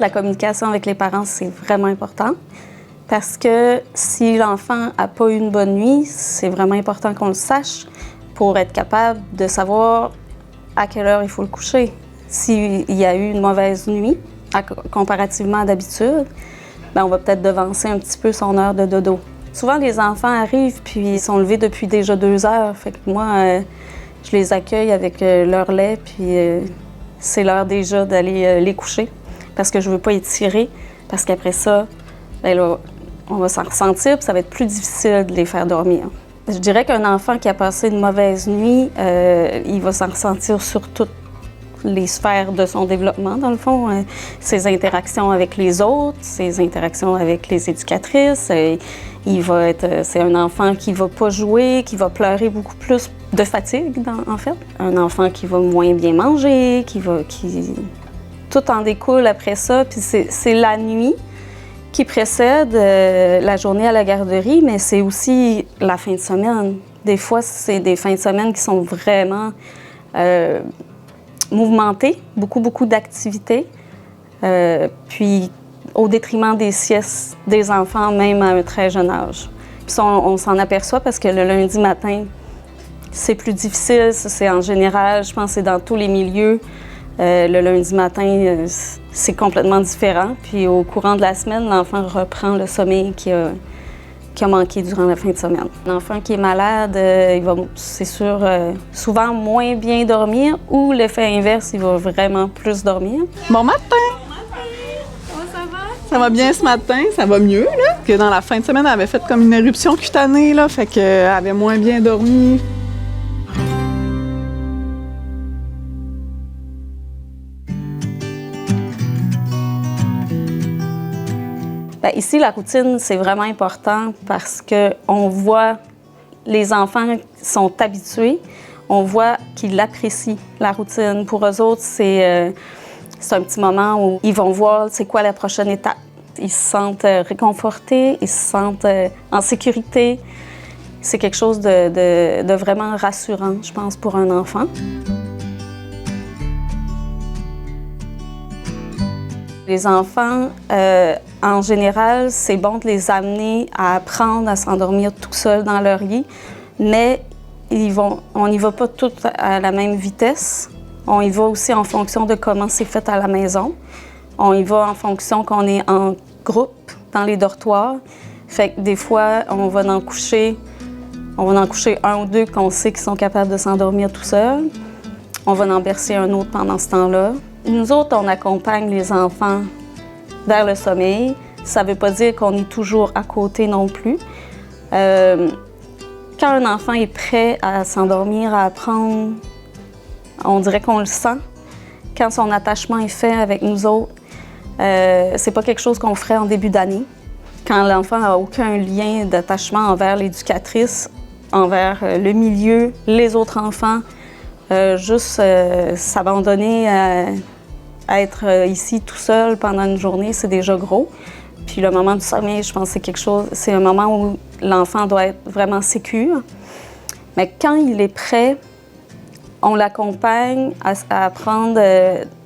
La communication avec les parents, c'est vraiment important parce que si l'enfant n'a pas eu une bonne nuit, c'est vraiment important qu'on le sache pour être capable de savoir à quelle heure il faut le coucher. S'il y a eu une mauvaise nuit, comparativement à d'habitude, bien, on va peut-être devancer un petit peu son heure de dodo. Souvent, les enfants arrivent puis ils sont levés depuis déjà 2 heures. Fait que moi, je les accueille avec leur lait puis c'est l'heure déjà d'aller les coucher parce que je veux pas étirer parce qu'après ça, bien là, on va s'en ressentir puis ça va être plus difficile de les faire dormir. Je dirais qu'un enfant qui a passé une mauvaise nuit, il va s'en ressentir sur toutes les sphères de son développement, dans le fond. Ses interactions avec les autres, ses interactions avec les éducatrices. C'est un enfant qui va pas jouer, qui va pleurer beaucoup plus de fatigue, en fait. Un enfant qui va moins bien manger, Tout en découle après ça, puis c'est la nuit qui précède la journée à la garderie, mais c'est aussi la fin de semaine. Des fois, c'est des fins de semaine qui sont vraiment mouvementées, beaucoup d'activités, puis au détriment des siestes des enfants, même à un très jeune âge. Puis ça, on s'en aperçoit parce que le lundi matin, c'est plus difficile. Ça, c'est en général, je pense que c'est dans tous les milieux. Le lundi matin, c'est complètement différent. Puis au courant de la semaine, l'enfant reprend le sommeil qui a manqué durant la fin de semaine. L'enfant qui est malade, il va, c'est sûr, souvent moins bien dormir ou l'effet inverse, il va vraiment plus dormir. Bon matin! Comment ça va? Ça va bien ce matin, ça va mieux, là. Que dans la fin de semaine, elle avait fait comme une éruption cutanée, là, fait qu'elle avait moins bien dormi. Bien, ici, la routine, c'est vraiment important parce qu'on voit les enfants sont habitués, on voit qu'ils apprécient la routine. Pour eux autres, c'est un petit moment où ils vont voir c'est quoi la prochaine étape. Ils se sentent réconfortés, ils se sentent en sécurité. C'est quelque chose de vraiment rassurant, je pense, pour un enfant. Les enfants, en général, c'est bon de les amener à apprendre à s'endormir tout seuls dans leur lit, mais on n'y va pas tous à la même vitesse. On y va aussi en fonction de comment c'est fait à la maison. On y va en fonction qu'on est en groupe dans les dortoirs. Fait que des fois, on va en coucher un ou deux qu'on sait qu'ils sont capables de s'endormir tout seuls. On va en bercer un autre pendant ce temps-là. Nous autres, on accompagne les enfants vers le sommeil. Ça ne veut pas dire qu'on est toujours à côté non plus. Quand un enfant est prêt à s'endormir, à apprendre, on dirait qu'on le sent. Quand son attachement est fait avec nous autres, c'est pas quelque chose qu'on ferait en début d'année. Quand l'enfant n'a aucun lien d'attachement envers l'éducatrice, envers le milieu, les autres enfants, juste s'abandonner à être ici tout seul pendant une journée, c'est déjà gros. Puis le moment du sommeil, je pense que c'est un moment où l'enfant doit être vraiment sécure. Mais quand il est prêt, on l'accompagne à apprendre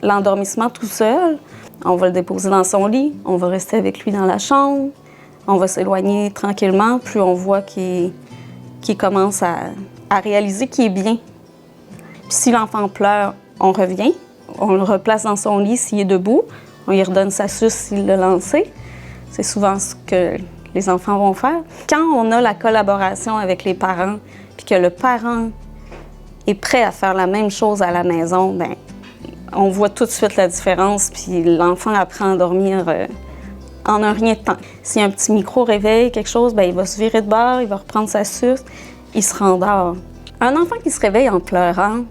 l'endormissement tout seul. On va le déposer dans son lit, on va rester avec lui dans la chambre, on va s'éloigner tranquillement, puis on voit qu'il commence à réaliser qu'il est bien. Puis si l'enfant pleure, on revient, on le replace dans son lit s'il est debout, on lui redonne sa suce s'il l'a lancé. C'est souvent ce que les enfants vont faire. Quand on a la collaboration avec les parents, puis que le parent est prêt à faire la même chose à la maison, bien, on voit tout de suite la différence, puis l'enfant apprend à dormir en un rien de temps. S'il y a un petit micro-réveil, quelque chose, bien, il va se virer de bord, il va reprendre sa suce, il se rendort. Un enfant qui se réveille en pleurant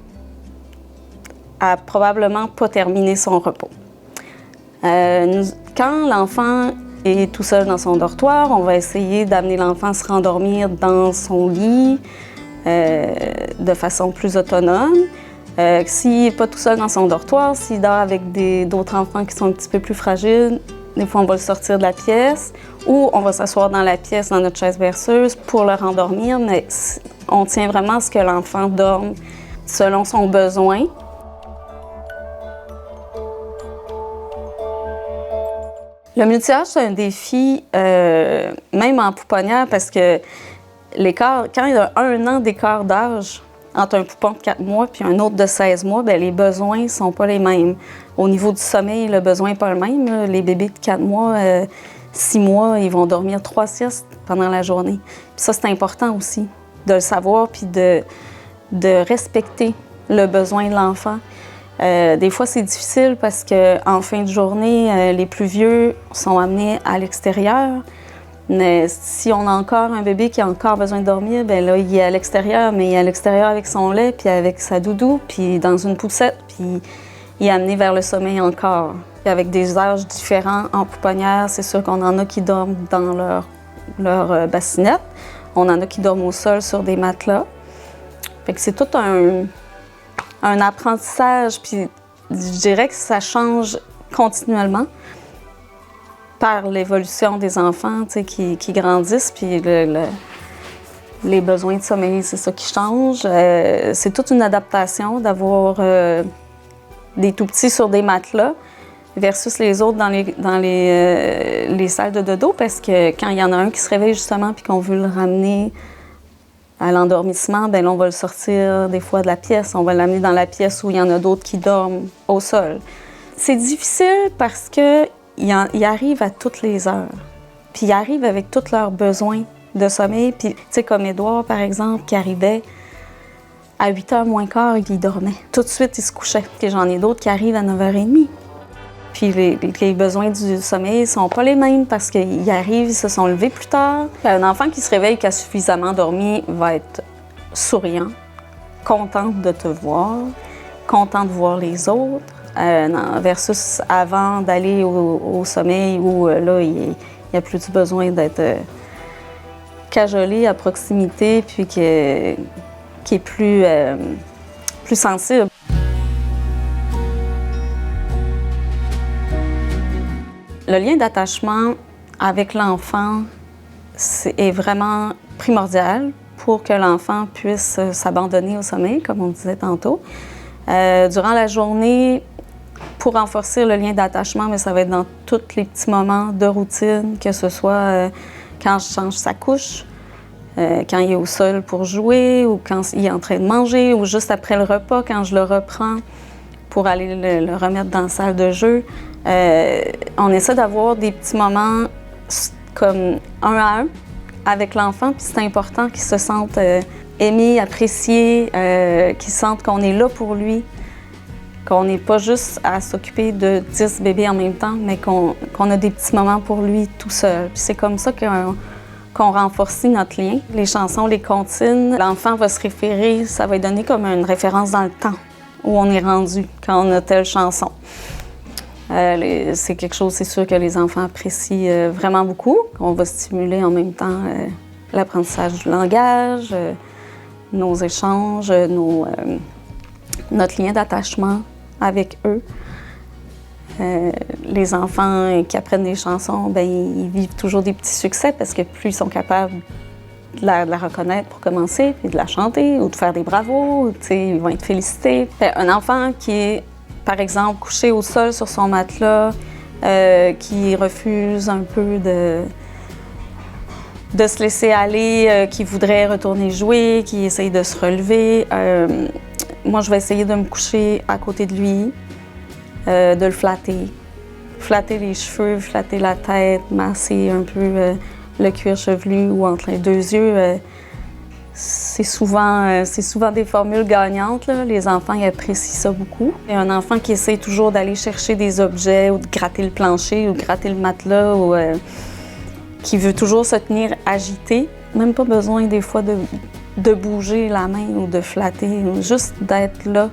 a probablement pas terminé son repos. Quand l'enfant est tout seul dans son dortoir, on va essayer d'amener l'enfant à se rendormir dans son lit de façon plus autonome. S'il n'est pas tout seul dans son dortoir, s'il dort avec d'autres enfants qui sont un petit peu plus fragiles, des fois on va le sortir de la pièce ou on va s'asseoir dans la pièce dans notre chaise berceuse pour le rendormir, mais on tient vraiment à ce que l'enfant dorme selon son besoin. Le multi-âge, c'est un défi, même en pouponnière, parce que l'écart, quand il y a 1 an d'écart d'âge entre un poupon de 4 mois et un autre de 16 mois, bien, les besoins ne sont pas les mêmes. Au niveau du sommeil, le besoin n'est pas le même. Là. Les bébés de 4 mois, 6 mois, ils vont dormir 3 siestes pendant la journée. Puis ça, c'est important aussi, de le savoir puis de respecter le besoin de l'enfant. Des fois, c'est difficile parce qu'en fin de journée, les plus vieux sont amenés à l'extérieur. Mais si on a encore un bébé qui a encore besoin de dormir, bien là, il est à l'extérieur, mais il est à l'extérieur avec son lait, puis avec sa doudou, puis dans une poussette, puis il est amené vers le sommeil encore. Puis avec des âges différents en pouponnière, c'est sûr qu'on en a qui dorment dans leur bassinette. On en a qui dorment au sol sur des matelas. Fait que c'est tout un apprentissage, puis je dirais que ça change continuellement par l'évolution des enfants qui grandissent, puis les besoins de sommeil, c'est ça qui change. C'est toute une adaptation d'avoir des tout-petits sur des matelas versus les autres dans les salles de dodo, parce que quand il y en a un qui se réveille justement puis qu'on veut le ramener à l'endormissement, bien là, on va le sortir des fois de la pièce, on va l'amener dans la pièce où il y en a d'autres qui dorment au sol. C'est difficile parce que il arrive à toutes les heures. Puis il arrive avec tous leurs besoins de sommeil. Puis, tu sais, comme Édouard, par exemple, qui arrivait à 8h moins quart, il dormait. Tout de suite, il se couchait. Puis j'en ai d'autres qui arrivent à 9h30. Puis les besoins du sommeil ne sont pas les mêmes parce qu'ils arrivent, ils se sont levés plus tard. Puis un enfant qui se réveille, qui a suffisamment dormi, va être souriant, content de te voir, content de voir les autres. Versus avant d'aller au sommeil où là, il n'y a plus du besoin d'être cajolé à proximité puis qui est plus sensible. Le lien d'attachement avec l'enfant est vraiment primordial pour que l'enfant puisse s'abandonner au sommeil, comme on disait tantôt. Durant la journée, pour renforcer le lien d'attachement, mais ça va être dans tous les petits moments de routine, que ce soit quand je change sa couche, quand il est au sol pour jouer, ou quand il est en train de manger, ou juste après le repas, quand je le reprends pour aller le remettre dans la salle de jeu. On essaie d'avoir des petits moments comme 1 à 1 avec l'enfant, puis c'est important qu'il se sente aimé, apprécié, qu'il sente qu'on est là pour lui, qu'on n'est pas juste à s'occuper de 10 bébés en même temps, mais qu'on a des petits moments pour lui tout seul. Puis c'est comme ça qu'on renforce notre lien. Les chansons, les comptines, l'enfant va se référer, ça va lui donner comme une référence dans le temps où on est rendu quand on a telle chanson. C'est quelque chose, c'est sûr, que les enfants apprécient vraiment beaucoup. On va stimuler en même temps l'apprentissage du langage, nos échanges, notre lien d'attachement avec eux. Les enfants qui apprennent des chansons, bien, ils vivent toujours des petits succès parce que plus ils sont capables de la reconnaître pour commencer, puis de la chanter ou de faire des bravos, ils vont être félicités. Un enfant qui est, par exemple, couché au sol sur son matelas, qui refuse un peu de se laisser aller, qui voudrait retourner jouer, qui essaye de se relever, moi, je vais essayer de me coucher à côté de lui, de le flatter. Flatter les cheveux, flatter la tête, masser un peu le cuir chevelu ou entre les 2 yeux. C'est souvent des formules gagnantes, là. Les enfants ils apprécient ça beaucoup. Il y a un enfant qui essaie toujours d'aller chercher des objets ou de gratter le plancher ou de gratter le matelas ou qui veut toujours se tenir agité. Même pas besoin des fois de bouger la main ou de flatter, juste d'être là,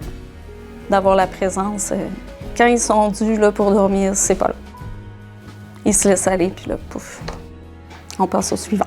d'avoir la présence. Quand ils sont dus là, pour dormir, c'est pas là. Ils se laissent aller, puis là, pouf, on passe au suivant.